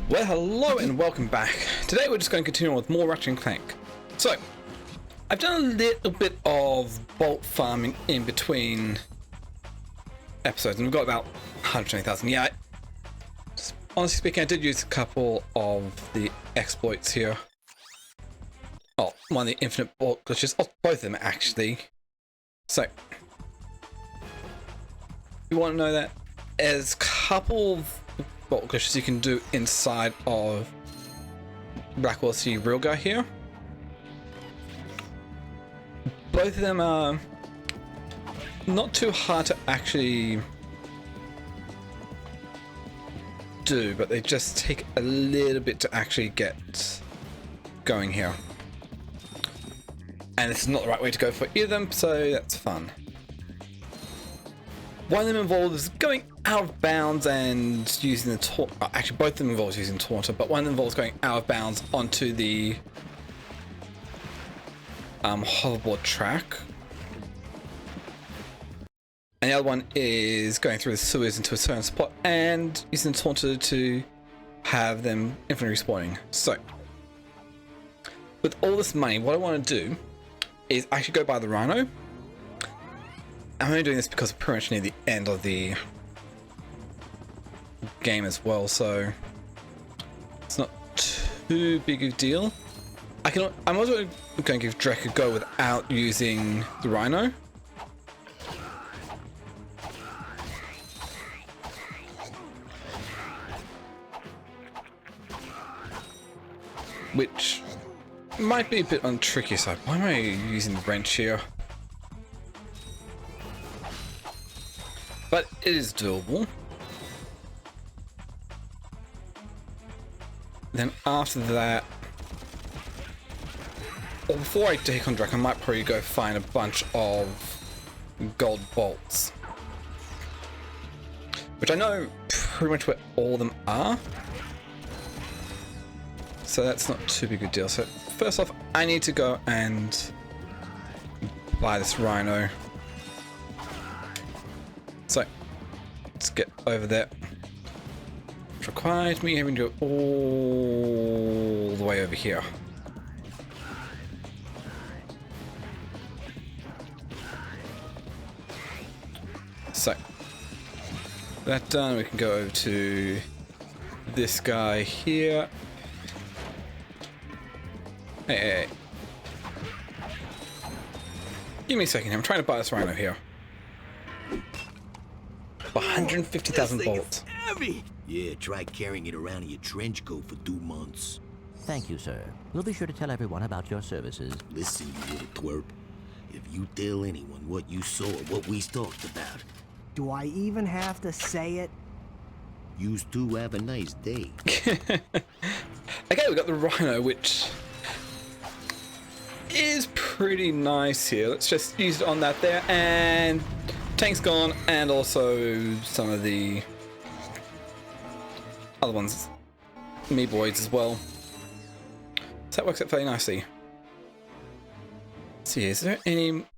Well, hello and welcome back. Today we're just going to continue on with more Ratchet and Clank. So, I've done a little bit of bolt farming in between episodes, and we've got about 120,000. Yeah, honestly speaking, I did use a couple of the exploits here. Oh, one of the infinite bolt glitches. Oh, both of them actually. So, if you want to know that, there's a couple of bolt glitches you can do inside of Blackwell City Real Guy here. Both of them are not too hard to actually do, but they just take a little bit to actually get going here. And it's not the right way to go for either of them, so that's fun. One of them involves going out of bounds and using the taunt. Actually, both of them involves using Taunter, but one of them involves going out of bounds onto the hoverboard track. And the other one is going through the sewers into a certain spot and using the Taunter to have them infinitely respawning. So, with all this money, what I want to do is actually go buy the Rhino. I'm only doing this because we're pretty much near the end of the game as well, so it's not too big a deal. I'm also going to give Drek a go without using the Rhino. Which might be a bit on the tricky side. Why am I using the wrench here? But it is doable. Then after that, or before I take on Drek, I might probably go find a bunch of gold bolts, which I know pretty much where all of them are. So that's not too big a deal. So first off, I need to go and buy this Rhino. So, let's get over there. Which requires me having to go all the way over here. So, that done, we can go over to this guy here. Hey. Give me a second here. I'm trying to buy this Rhino here. 150,000 bolts. Heavy. Yeah, try carrying it around in your trench coat for 2 months. Thank you, sir. We'll be sure to tell everyone about your services. Listen, you little twerp. If you tell anyone what you saw or what we talked about, Do I even have to say it? you two have a nice day. Okay, we got the Rhino, which is pretty nice here. Let's just use it on that there, and tank's gone, and also some of the other ones, me boys as well. So that works out fairly nicely. Let's see, is there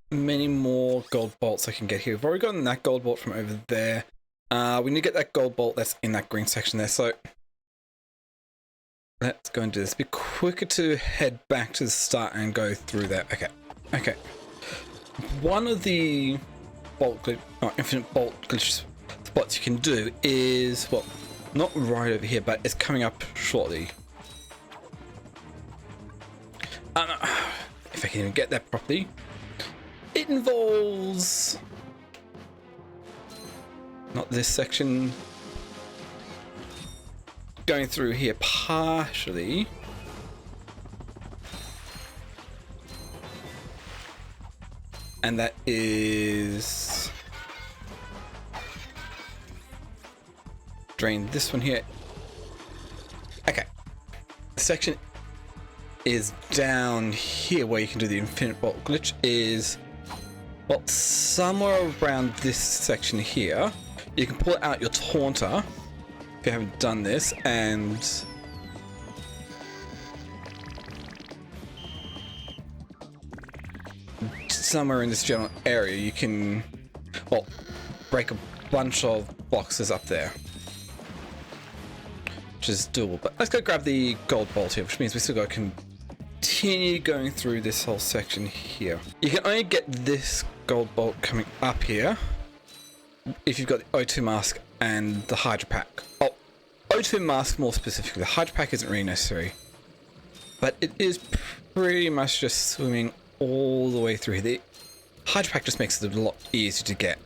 many more gold bolts I can get here? We've already gotten that gold bolt from over there. We need to get that gold bolt that's in that green section there, so let's go and do this. It'd be quicker to head back to the start and go through there. Okay. One of the infinite bolt glitch spots you can do is, well, not right over here, but it's coming up shortly. If I can even get that properly. It involves not this section, going through here partially. And that is drain this one here. Okay. The section is down here where you can do the infinite bolt glitch is, well, somewhere around this section here. You can pull out your Taunter if you haven't done this, and somewhere in this general area you can, well, break a bunch of boxes up there. which is doable. But let's go grab the gold bolt here, which means we still got to continue going through this whole section here. You can only get this gold bolt coming up here if you've got the O2 mask and the Hydra pack. Oh, O2 mask more specifically. The Hydra pack isn't really necessary, but it is pretty much just swimming all the way through. The Hydra pack just makes it a lot easier to get.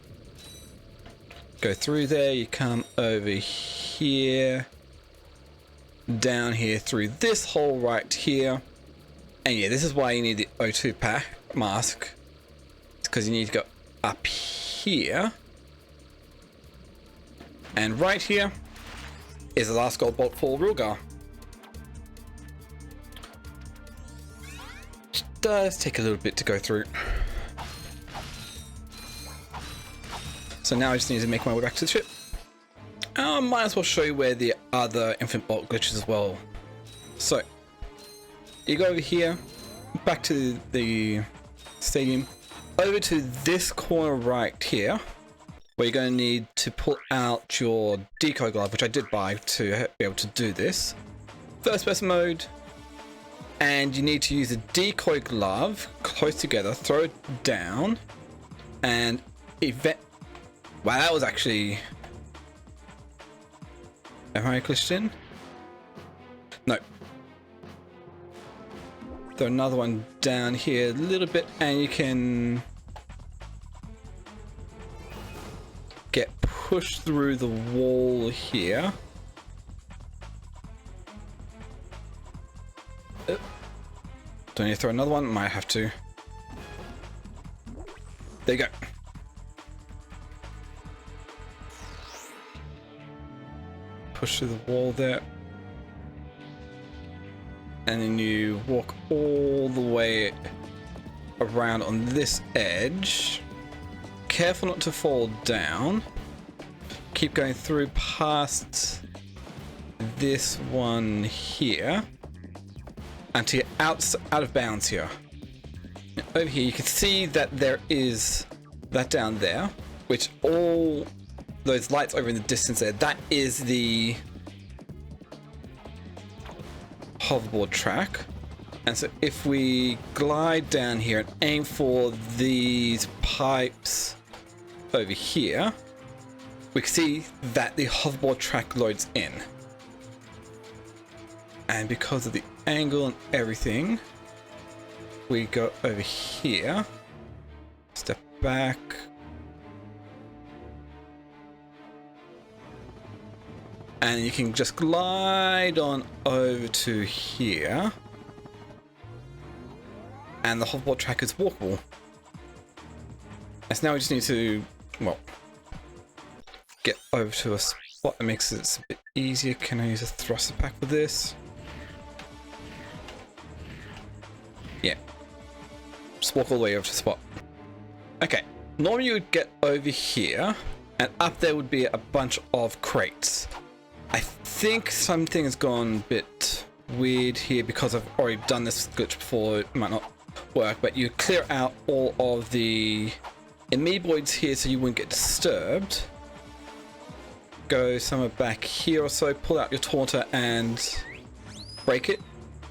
Go through there, you come over here, down here through this hole right here. And yeah, this is why you need the O2 pack mask. It's because you need to go up here. And right here is the last gold bolt for Rilgar. It does take a little bit to go through. So now I just need to make my way back to the ship. I might as well show you where the other infinite bolt glitches as well. So you go over here, back to the stadium, over to this corner right here, where you're going to need to pull out your decoy glove, which I did buy to be able to do this. First person mode, and you need to use the decoy glove close together, throw it down, and wow, that was actually... Am I glitched in? No. Throw another one down here a little bit, and you can get pushed through the wall here. Don't need to throw another one? Might have to. There you go. Push through the wall there. And then you walk all the way around on this edge. Careful not to fall down. Keep going through past this one here until you're out of bounds here. Over here you can see that there is that down there, which all those lights over in the distance there, that is the hoverboard track. And so if we glide down here and aim for these pipes over here, we can see that the hoverboard track loads in. And because of the angle and everything, we go over here, step back, and you can just glide on over to here, and the hoverboard track is walkable. And so now we just need to, well, get over to a spot that makes it a bit easier. Can I use a thruster pack for this? Yeah. Just walk all the way over to the spot. Okay. Normally you would get over here, and up there would be a bunch of crates. I think something has gone a bit weird here because I've already done this glitch before. It might not work, but you clear out all of the amoeboids here so you wouldn't get disturbed. Go somewhere back here or so, pull out your taunter and break it.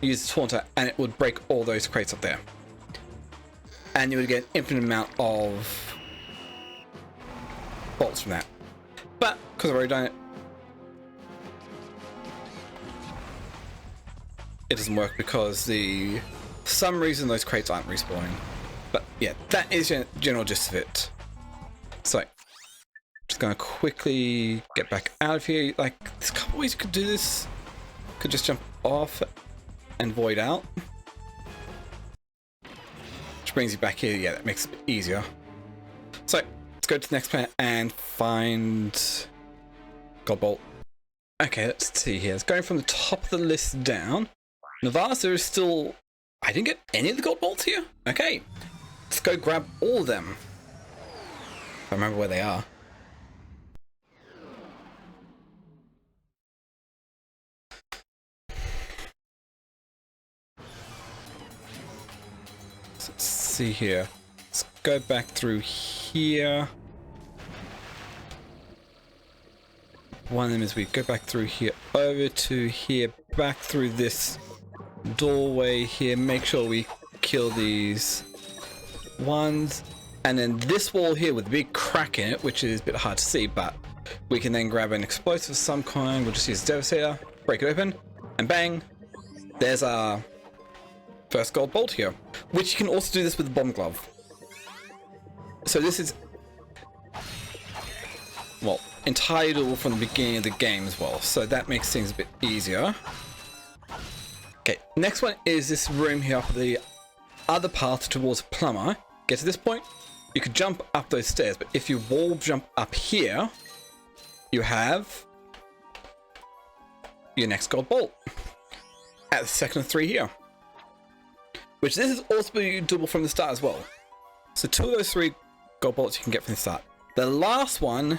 Use the taunter and it would break all those crates up there. And you would get an infinite amount of bolts from that. But because I've already done it, it doesn't work because for some reason those crates aren't respawning. But yeah, that is the general gist of it. So, just gonna quickly get back out of here. Like, there's a couple ways you could do this. Could just jump off and void out. Which brings you back here. Yeah, that makes it easier. So, let's go to the next planet and find Gold Bolt. Okay, let's see here. It's going from the top of the list down. Navas, there is still... I didn't get any of the gold bolts here? Okay. Let's go grab all of them. If I remember where they are. So let's see here. Let's go back through here. one of them is we go back through here, over to here, back through this doorway here, make sure we kill these ones, and then this wall here with a big crack in it, which is a bit hard to see, but we can then grab an explosive of some kind. We'll just use a Devastator, break it open, and bang, there's our first gold bolt here, which you can also do this with the bomb glove. So this is, well, entitled from the beginning of the game as well, so that makes things a bit easier. Okay, next one is this room here up the other path towards Plumber. Get to this point, you could jump up those stairs, but if you wall jump up here, you have your next gold bolt at the second of 3 here, which this is also doable from the start as well. So 2 of those 3 gold bolts you can get from the start. The last one,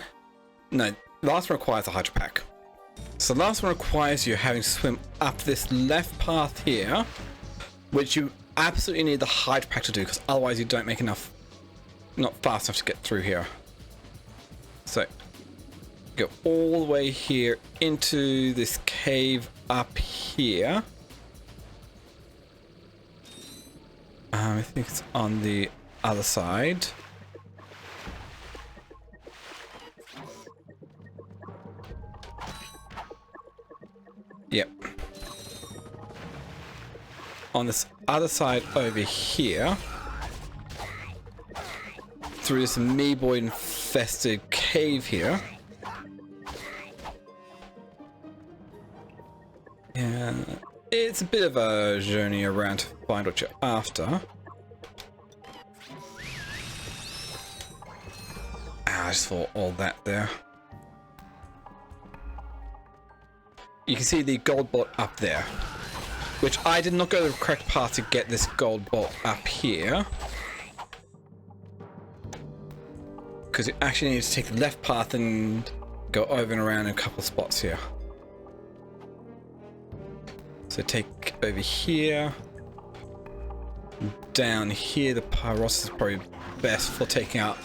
no, the last one requires a Hydro Pack. So the last one requires you having to swim up this left path here, which you absolutely need the Hydro Pack to do, because otherwise you don't make enough, not fast enough to get through here. So go all the way here into this cave up here. I think it's on the other side. Yep. On this other side over here, through this amoeboid infested cave here. Yeah, it's a bit of a journey around to find what you're after. I just thought all that there. You can see the gold bolt up there, which I did not go the correct path to get this gold bolt up here, because you actually need to take the left path and go over and around in a couple of spots here. So take over here, down here. The Pyros is probably best for taking out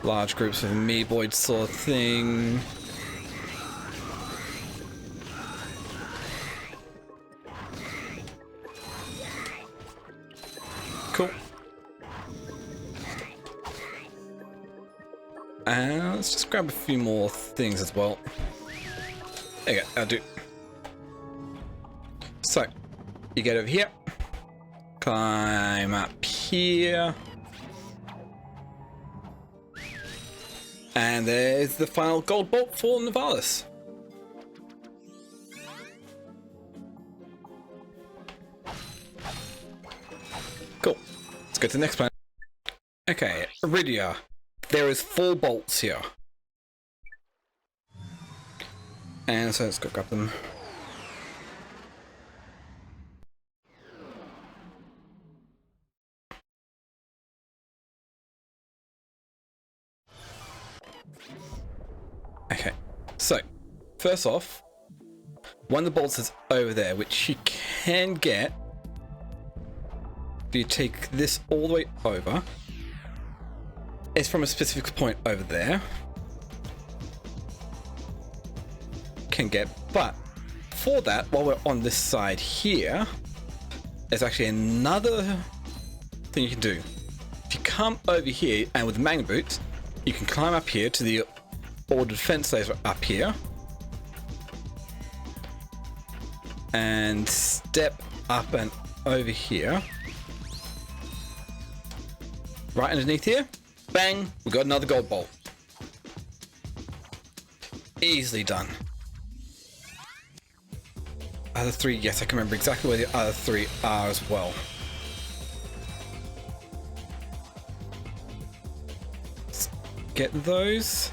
large groups of amoeboid sort of thing. Cool. And let's just grab a few more things as well. There you go, I'll do. So, you get over here, climb up here, and there's the final gold bolt for Nivalis. Cool. Let's go to the next planet. Okay, Iridia. There is 4 bolts here. And so let's go grab them. Okay, so first off, one of the bolts is over there, which you can get if you take this all the way over. It's from a specific point over there. Can get, but for that, while we're on this side here, there's actually another thing you can do. If you come over here and with the magnet boots, you can climb up here to the order defense laser up here and step up and over here. Right underneath here, bang, we got another gold bolt. Easily done. Other 3, yes, I can remember exactly where the other 3 are as well. Let's get those.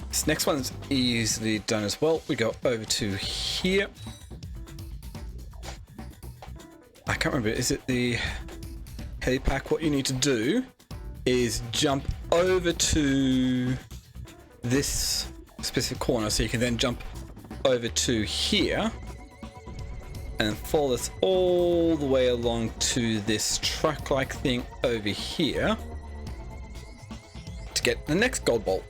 This next one's easily done as well. We go over to here. I can't remember, is it the helipack? What you need to do is jump over to this specific corner, so you can then jump over to here and follow this all the way along to this truck-like thing over here to get the next gold bolt.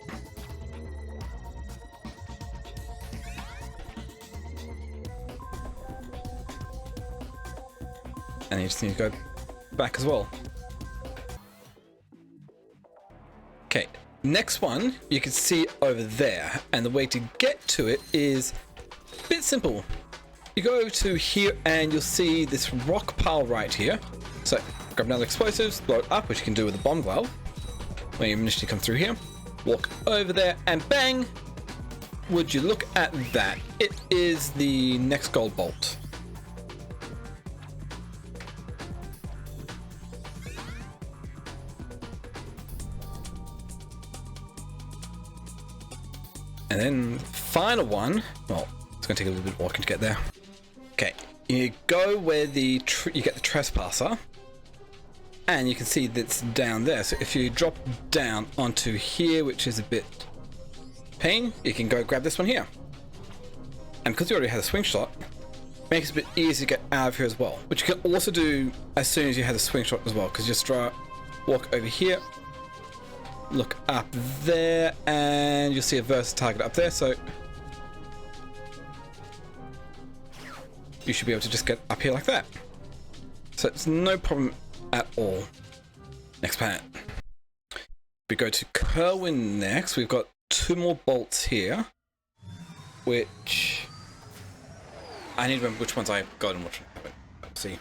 And you just need to go back as well. Okay, next one you can see over there, and the way to get to it is a bit simple. You go to here and you'll see this rock pile right here. So grab another explosives, blow it up, which you can do with a bomb glove. When you initially come through here, walk over there and bang! Would you look at that? It is the next gold bolt. And then final one, well, it's going to take a little bit of walking to get there. Okay, you go where you get the trespasser, and you can see that's down there. So if you drop down onto here, which is a bit pain, you can go grab this one here. And because you already had a swing shot, it makes it a bit easier to get out of here as well. Which you can also do as soon as you have a swing shot as well, because you just walk over here, look up there, and you'll see a versus target up there, so you should be able to just get up here like that. So it's no problem at all. Next planet. We go to Kerwin next. We've got 2 more bolts here, which I need to remember which ones I've got and which ones I haven't. Let's see.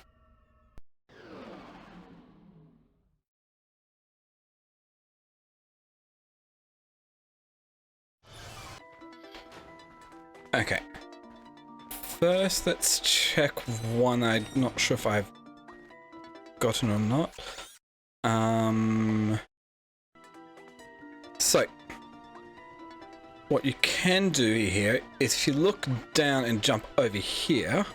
Okay. First, let's check one I'm not sure if I've gotten or not. So, what you can do here is if you look down and jump over here,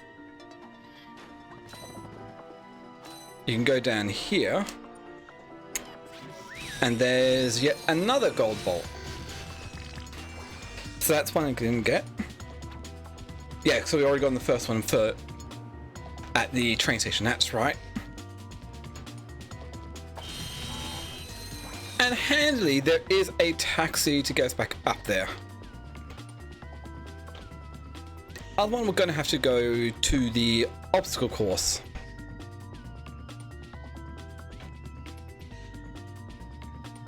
you can go down here, and there's yet another gold bolt. So that's one I didn't get. Yeah, so we already got on the first one at the train station, that's right. And handily, there is a taxi to get us back up there. The other one, we're going to have to go to the obstacle course.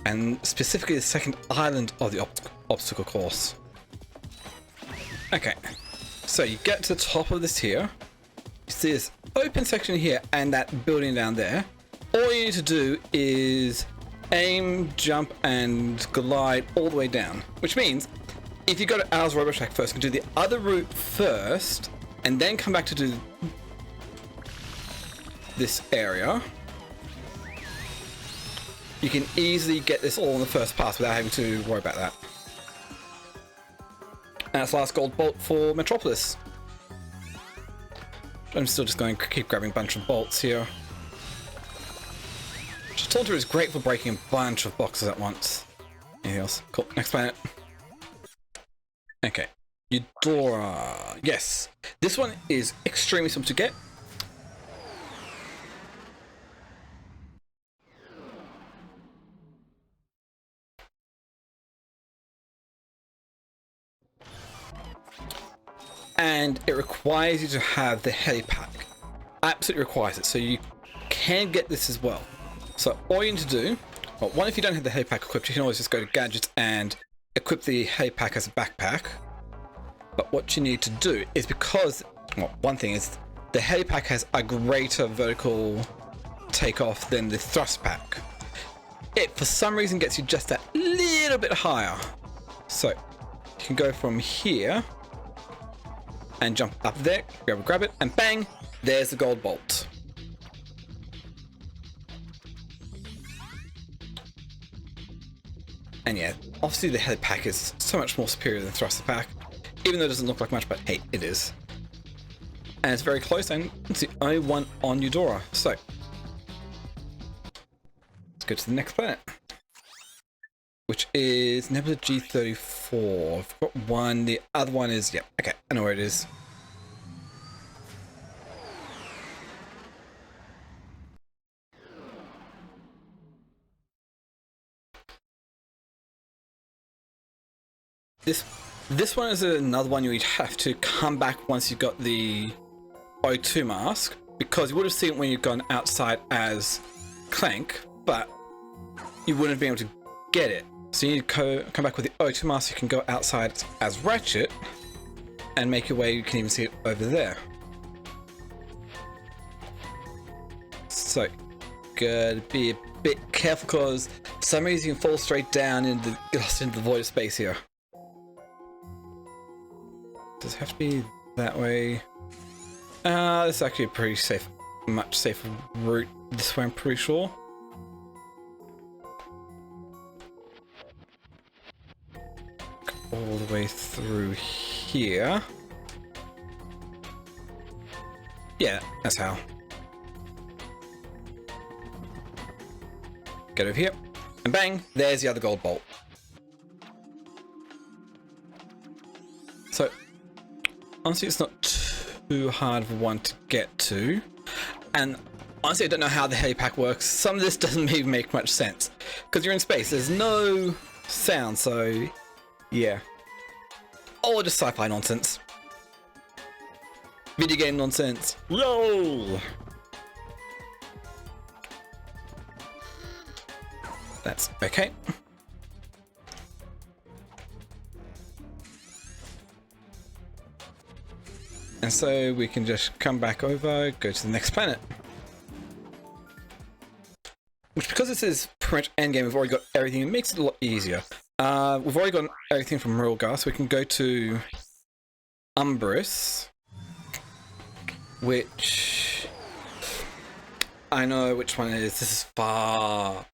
And specifically the second island of the obstacle course. Okay. So you get to the top of this here, you see this open section here and that building down there. All you need to do is aim, jump, and glide all the way down. Which means, if you go to Al's Robot Shack first, you can do the other route first, and then come back to do this area. You can easily get this all in the first pass without having to worry about that. And that's the last gold bolt for Metropolis. I'm still just going to keep grabbing a bunch of bolts here. Taunter is great for breaking a bunch of boxes at once. Anything else? Cool. Next planet. Okay. Eudora. Yes. This one is extremely simple to get. And it requires you to have the helipack. Absolutely requires it. So you can get this as well. So all you need to do, well, one, if you don't have the helipack equipped, you can always just go to gadgets and equip the helipack as a backpack. But what you need to do is, because, well, one thing is the helipack has a greater vertical takeoff than the thrust pack. It, for some reason, gets you just that little bit higher. So you can go from here and jump up there, grab it, and bang, there's the gold bolt. And yeah, obviously the helipack is so much more superior than the thruster pack, even though it doesn't look like much, but hey, it is. And it's very close, and it's the only one on Eudora. So, let's go to the next planet, which is Nebula G34. I've got one, the other one is, yeah, okay, I know where it is. this one is another one you have to come back once you've got the O2 mask, because you would have seen it when you've gone outside as Clank, but you wouldn't have been able to get it. So you need to come back with the O2 mask. You can go outside as Ratchet and make your way. You can even see it over there. So gotta be a bit careful, because for some reason you can fall straight down into the void of space here. Does it have to be that way? This is actually a pretty safe, much safer route this way, I'm pretty sure. All the way through here. Yeah, that's how. Get over here, and bang, there's the other gold bolt. So, honestly, it's not too hard of one to get to. And honestly, I don't know how the helipack works. Some of this doesn't even make much sense, because you're in space. There's no sound, so yeah. Oh, just sci-fi nonsense. Video game nonsense. LOL! That's okay. And so we can just come back over, go to the next planet. Which, because this is pretty much endgame, we've already got everything, it makes it a lot easier. We've already got everything from Rilgar, so we can go to Umbris, which I know which one it is. This is far.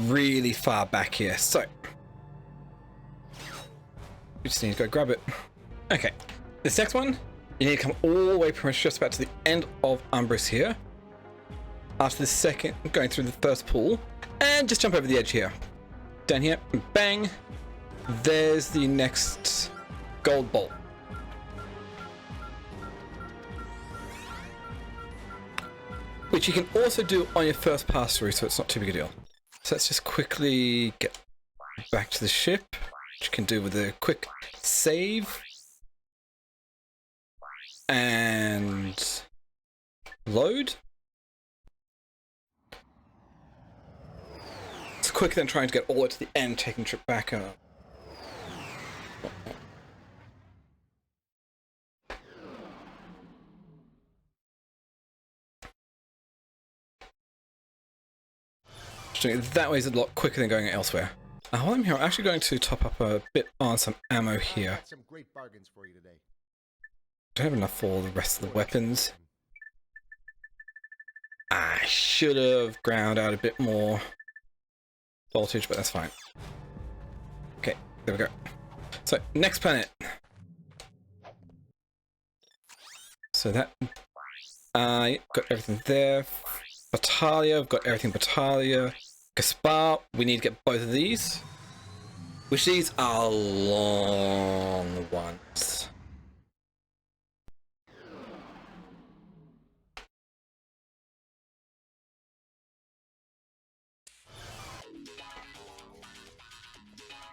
Really far back here, so we just need to go grab it. Okay, this next one, you need to come all the way pretty much just about to the end of Umbris here. After the second, going through the first pool, and just jump over the edge here. Down here, bang, there's the next gold bolt. Which you can also do on your first pass through, so it's not too big a deal. So let's just quickly get back to the ship, which you can do with a quick save. And load. It's quicker than trying to get all the way to the end, taking the trip back up. Doing it that way is a lot quicker than going elsewhere. While I'm here, I'm actually going to top up a bit on some ammo here. Some great bargains for you today. Don't have enough for the rest of the weapons. I should have ground out a bit more voltage, but that's fine. Okay, there we go. So, next planet. So that... got everything there. Battalia, I've got everything Battalia. Gaspar, we need to get both of these. Which these are long ones.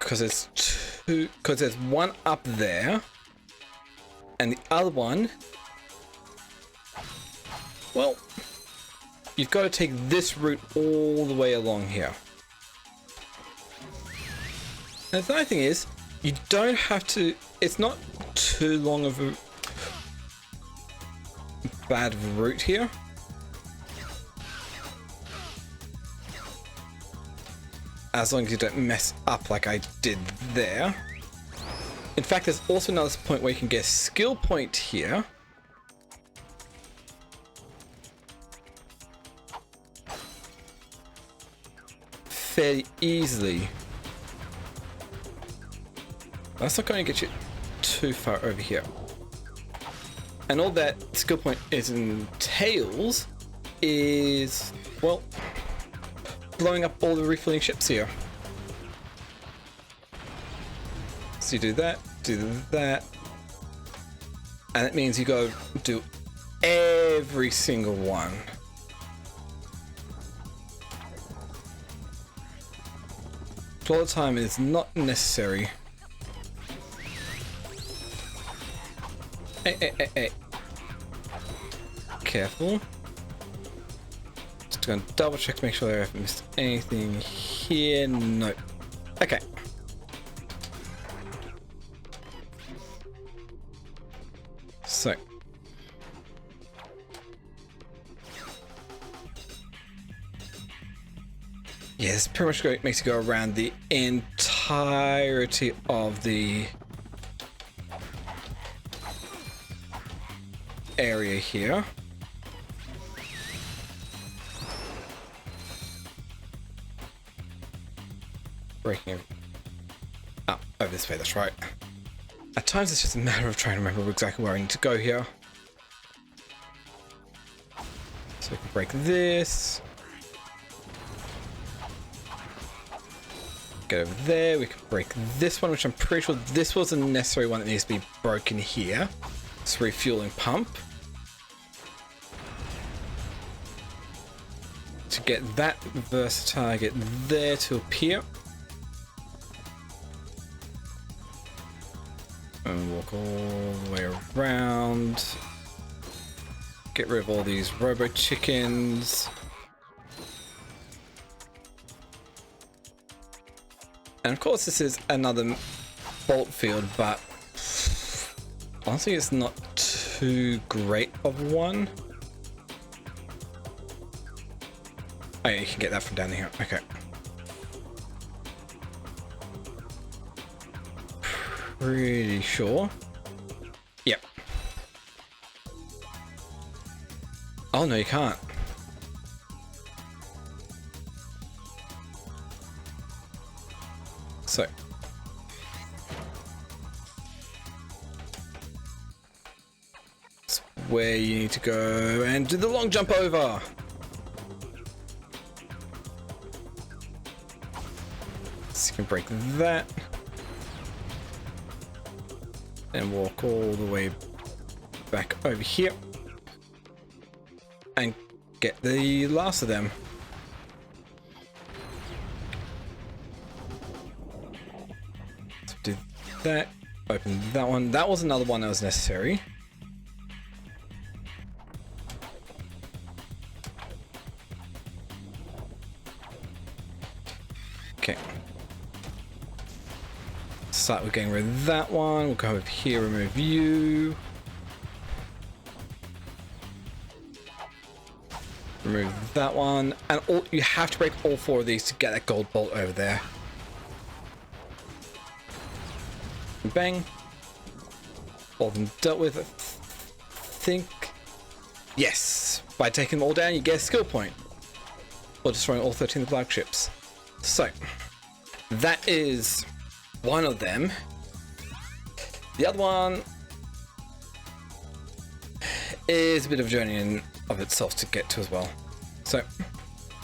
Because there's one up there, and the other one, well, you've got to take this route all the way along here. And the other thing is, you don't have to, it's not too long of a bad route here. As long as you don't mess up like I did there. In fact, there's also another point where you can get a skill point here. Fairly easily. That's not going to get you too far over here. And all that skill point entails is, well, blowing up all the refilling ships here. So you do that, and it means you go do every single one. A lot of time is not necessary. Hey. Careful. Just gonna double check to make sure I haven't missed anything here. Nope. Okay. So. Yeah, this pretty much makes you go around the entirety of the area here. Breaking up over this way, that's right. At times it's just a matter of trying to remember exactly where I need to go here. So we can break this. Get over there, we can break this one, which I'm pretty sure this was a necessary one that needs to be broken here. It's a refueling pump. To get that versatile, get there to appear. And walk all the way around. Get rid of all these robo chickens. And of course this is another bolt field, but honestly it's not too great of one. Oh yeah, you can get that from down here. Okay. Pretty sure. Yep. Oh no, you can't. So. That's where you need to go and do the long jump over. So you can break that. And walk all the way back over here. And get the last of them. So do that. Open that one. That was another one that was necessary. Okay. Start with getting rid of that one. We'll go over here, remove you. Remove that one. And all, you have to break all four of these to get that gold bolt over there. Bang. All of them dealt with, I think. Yes. By taking them all down, you get a skill point. Or destroying all 13 flagships. So, that is one of them. The other one is a bit of a journey in of itself to get to as well. So,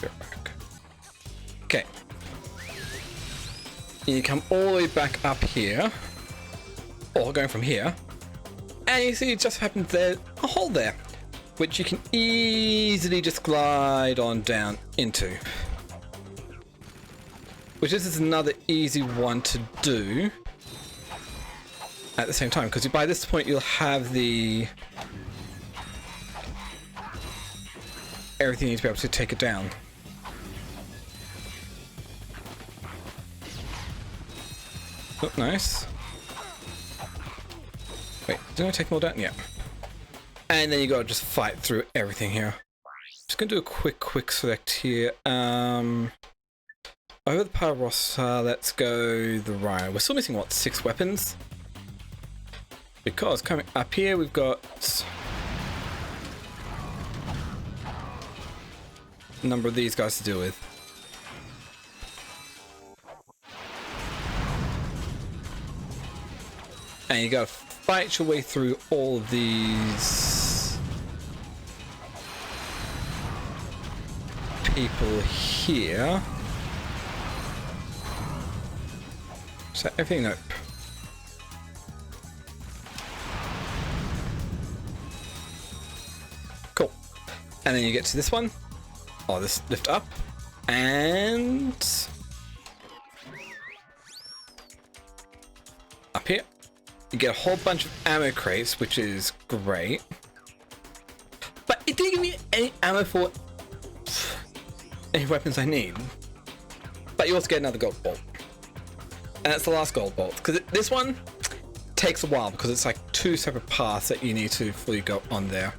go back. Okay. You come all the way back up here, or going from here, and you see it just happens there, a hole there, which you can easily just glide on down into. Which is another easy one to do at the same time, because by this point you'll have the everything you need to be able to take it down. Oh, nice. Wait, didn't I take them all down? Yeah. And then you gotta just fight through everything here. Just gonna do a quick select here. Over the Pararossa, let's go the Rhino. We're still missing, what, 6 weapons? Because coming up here, we've got a number of these guys to deal with. And you gotta fight your way through all of these people here. Is that everything? Nope. Cool. And then you get to this one. Oh, this lift up. And here. You get a whole bunch of ammo crates, which is great. But it didn't give me any ammo for any weapons I need. But you also get another gold bolt. And that's the last gold bolt. Because this one takes a while because it's like 2 separate paths that you need to fully go on there.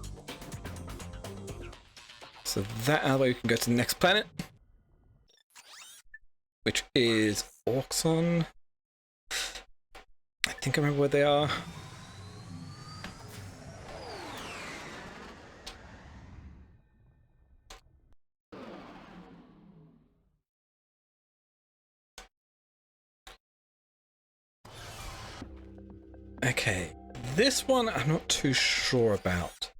So that out of the way, we can go to the next planet, which is Auxon. I think I remember where they are. Okay, this one I'm not too sure about.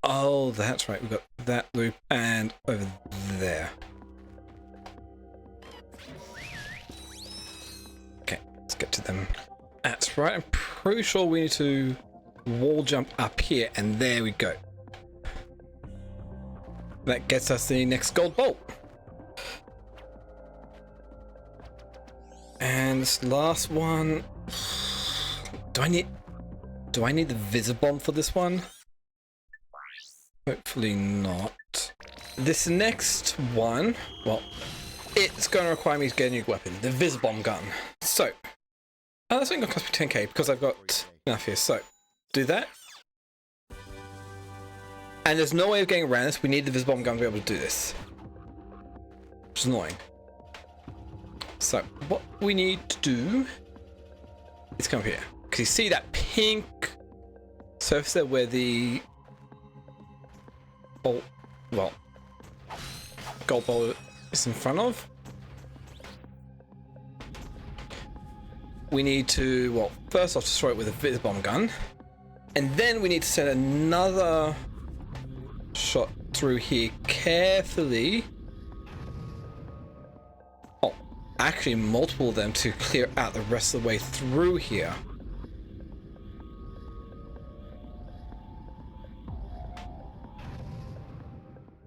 Oh, that's right. We've got that loop and over there. Okay, let's get to them. That's right. I'm pretty sure we need to wall jump up here, and there we go. That gets us the next gold bolt. And this last one. Do I need the Visibomb for this one? Hopefully not. This next one, well, it's going to require me to get a new weapon, the Visibomb gun. So, that's only going to cost me 10k because I've got enough here. So, do that. And there's no way of getting around this. We need the Visibomb gun to be able to do this. Which is annoying. So, what we need to do is come up here. Because you see that pink surface there where the bolt, well, gold bolt is in front of. We need to, well, first off destroy it with a Visibomb gun. And then we need to send another shot through here carefully. Oh, actually multiple of them to clear out the rest of the way through here.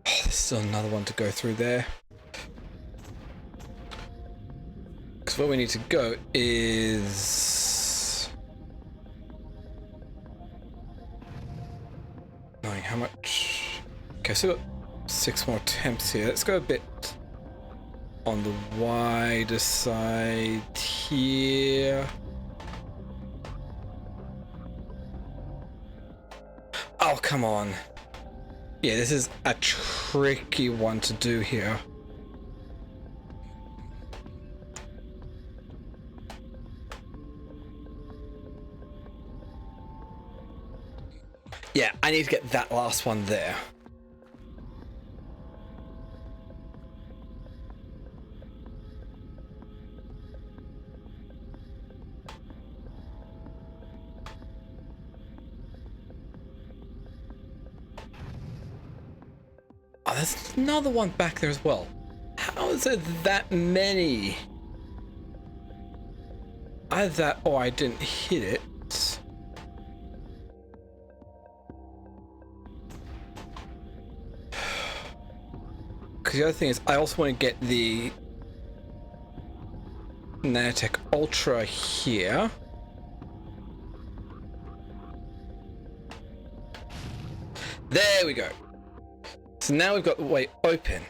There's still another one to go through there. Because where we need to go is... knowing how much... Okay, so we've got 6 more attempts here. Let's go a bit on the wider side here. Oh, come on. Yeah, this is a tricky one to do here. Yeah, I need to get that last one there. Oh, there's another one back there as well. How is there that many? Either that or I didn't hit it. Because the other thing is, I also want to get the Nanotech Ultra here. There we go. So now we've got the way open.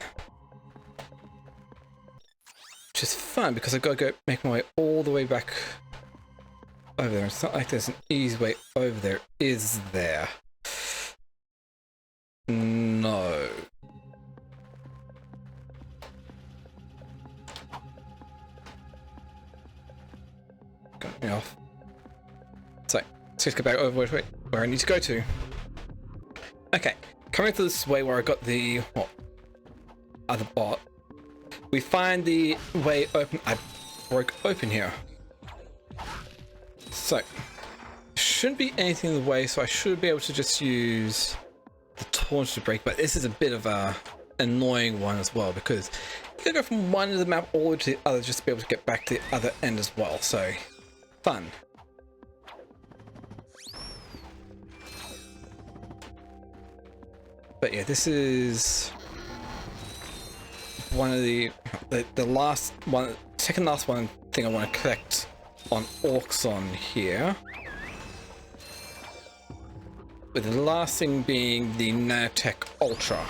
Which is fun because I've got to go make my way all the way back over there. It's not like there's an easy way over there, is there? No. Got me off. So, let's just go back over where I need to go to. Okay. Coming to this way where I got the other bot, we find the way open. I broke open here, so shouldn't be anything in the way. So I should be able to just use the torch to break. But this is a bit of a annoying one as well because you can go from one end of the map all the way to the other just to be able to get back to the other end as well. So fun. But yeah, this is one of the last one, second last one thing I want to collect on Orxon here. With the last thing being the Nanotech Ultra.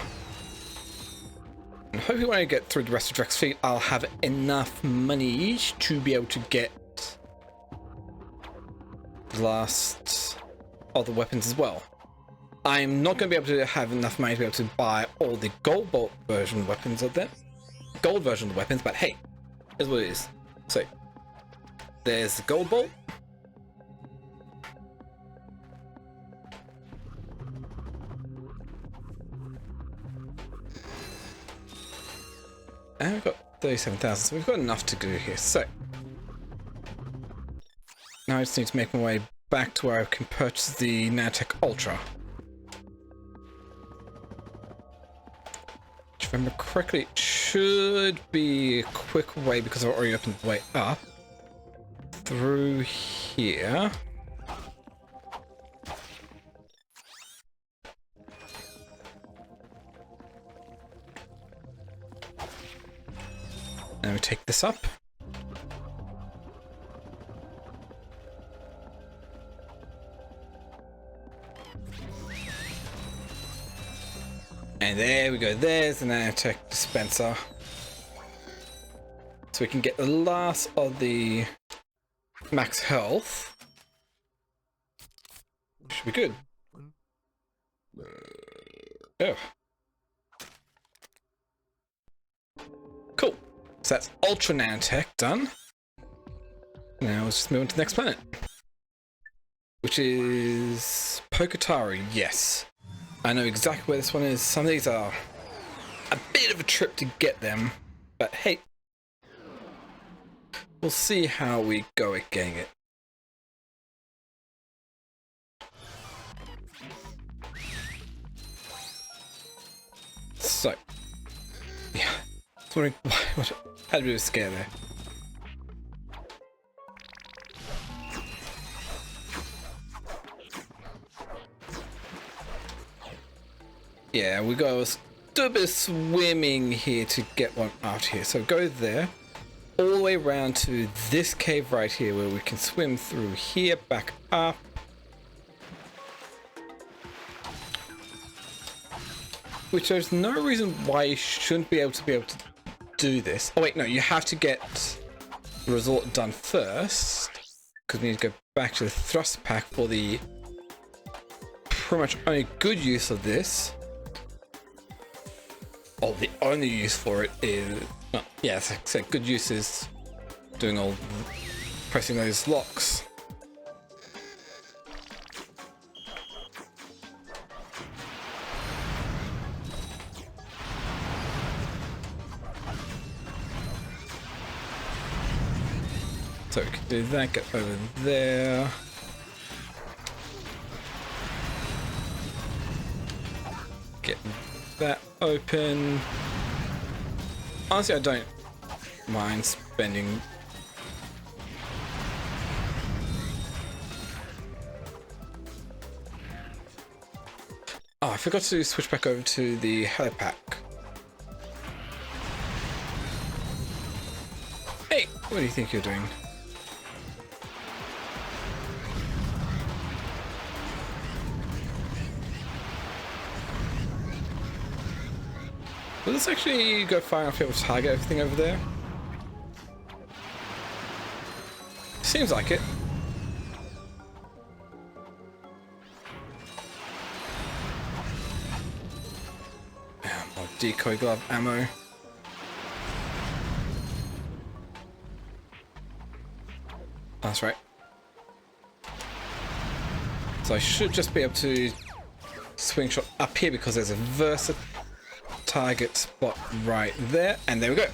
And hopefully when I get through the rest of Drex Fleet, I'll have enough money to be able to get the last other weapons as well. I'm not going to be able to have enough money to be able to buy all the Gold Bolt version weapons of them. Gold version of the weapons, but hey, here's what it is. So, there's the Gold Bolt. And we've got 37,000, so we've got enough to do here. So, now I just need to make my way back to where I can purchase the Nanotech Ultra. If I remember correctly, it should be a quick way because I've already opened the way up. Through here. Now we take this up. And there we go, there's the Nanotech dispenser. So we can get the last of the max health. Should be good. Oh. Cool. So that's Ultra Nanotech done. Now let's just move on to the next planet. Which is Pokotari, yes. I know exactly where this one is. Some of these are a bit of a trip to get them, but hey, we'll see how we go at getting it. So, yeah, I was wondering what had a bit of a scare there. Yeah, we go do a bit of swimming here to get one out here. So go there, all the way around to this cave right here where we can swim through here, back up. Which there's no reason why you shouldn't be able to do this. Oh wait, no, you have to get the resort done first. Because we need to go back to the thrust pack for the pretty much only good use of this. Oh, the only use for it is, well, yeah, so good use is doing all pressing those locks. So we can do that, get over there. Get that open. Honestly, I don't mind spending oh, I forgot to switch back over to the helipack. Hey, what do you think you're doing? Will this actually go far enough to be able to target everything over there? Seems like it. More decoy glove ammo. That's right. So I should just be able to swing shot up here because there's a Versa target spot right there, and there we go.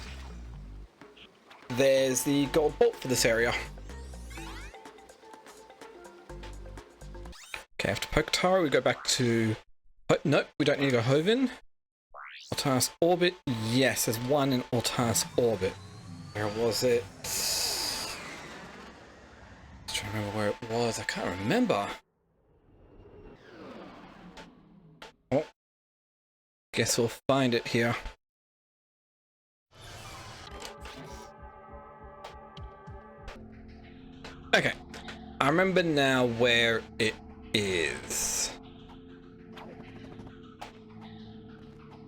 There's the gold bolt for this area. Okay, after Pokotari, we go back to... Oh, nope, we don't need to go Hovin. Altanis Orbit. Yes, there's one in Altanis Orbit. Where was it? Just trying to remember where it was. I can't remember. Oh. Guess we'll find it here. Okay, I remember now where it is.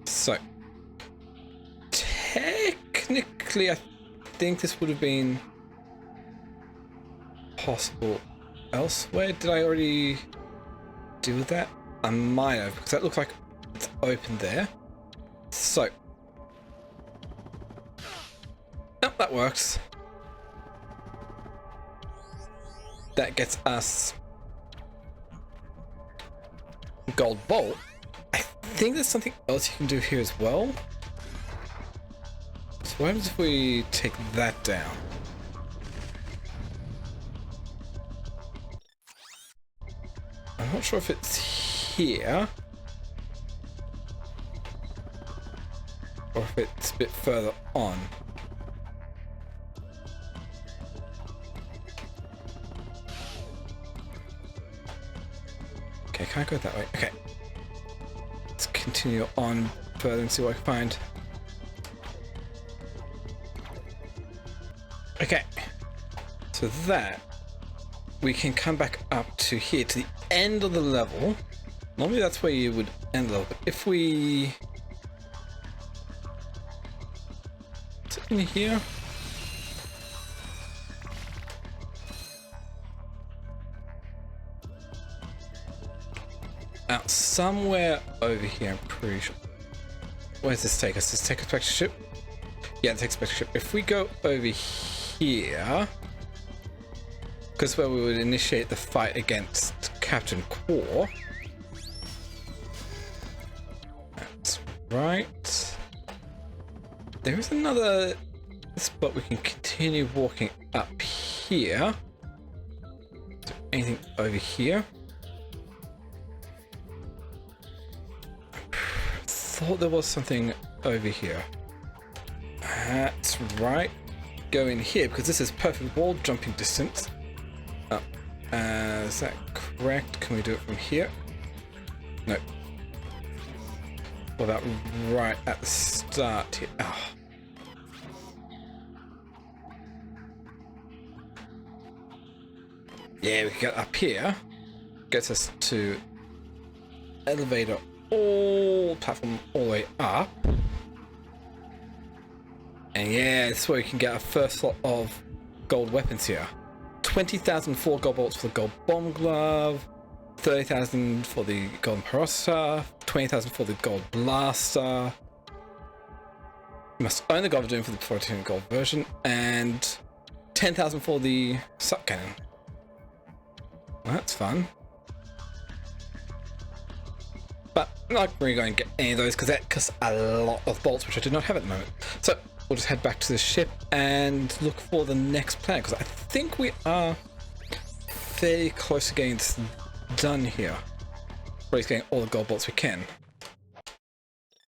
So, technically, I think this would have been possible elsewhere. Did I already do that? I might have, because that looks like it's open there. So, oh, that works. That gets us gold bolt. I think there's something else you can do here as well. So what happens if we take that down? I'm not sure if it's here or if it's a bit further on. Okay, can't go that way. Okay. Let's continue on further and see what I can find. Okay. So that we can come back up to here to the end of the level. Normally that's where you would end the level, but if we... Is it in here? Out somewhere over here, I'm pretty sure. Where does this take us? Does this take us back to ship? Yeah, it takes us back to ship. If we go over here, because where we would initiate the fight against Captain Core. That's right. There is another spot we can continue walking up here. Is there anything over here? Thought there was something over here. That's right. Go in here because this is perfect wall jumping distance. Oh, is that correct? Can we do it from here? No. What about right at the start here? Oh. Yeah, we can get up here. Gets us to elevator platform all the way up. And yeah, this is where we can get our first lot of gold weapons here. 20,000 for gold bolts for the gold bomb glove, 30,000 for the golden parossa, 20,000 for the gold blaster. You must own the gold doom for the 14 gold version, and 10,000 for the suck cannon. Well, that's fun. But I'm not really going to get any of those because that costs a lot of bolts, which I do not have at the moment. So we'll just head back to the ship and look for the next planet, because I think we are fairly close to getting this done here. Or at least getting all the gold bolts we can.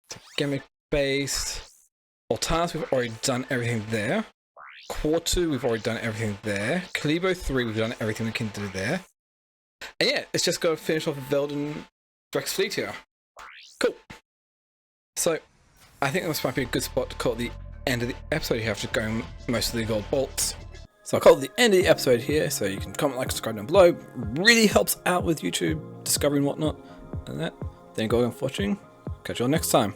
So Gimmick base. Altanas, we've already done everything there. Quartu, we've already done everything there. Kalibo 3, we've done everything we can do there. And yeah, let's just go finish off Velden Drex fleet here. Cool. So, I think this might be a good spot to call it the end of the episode here after going most of the gold bolts. So I'll call it the end of the episode here, so you can comment, like, subscribe down below. Really helps out with YouTube discovery and whatnot. And that. Thank you all for watching. Catch you all next time.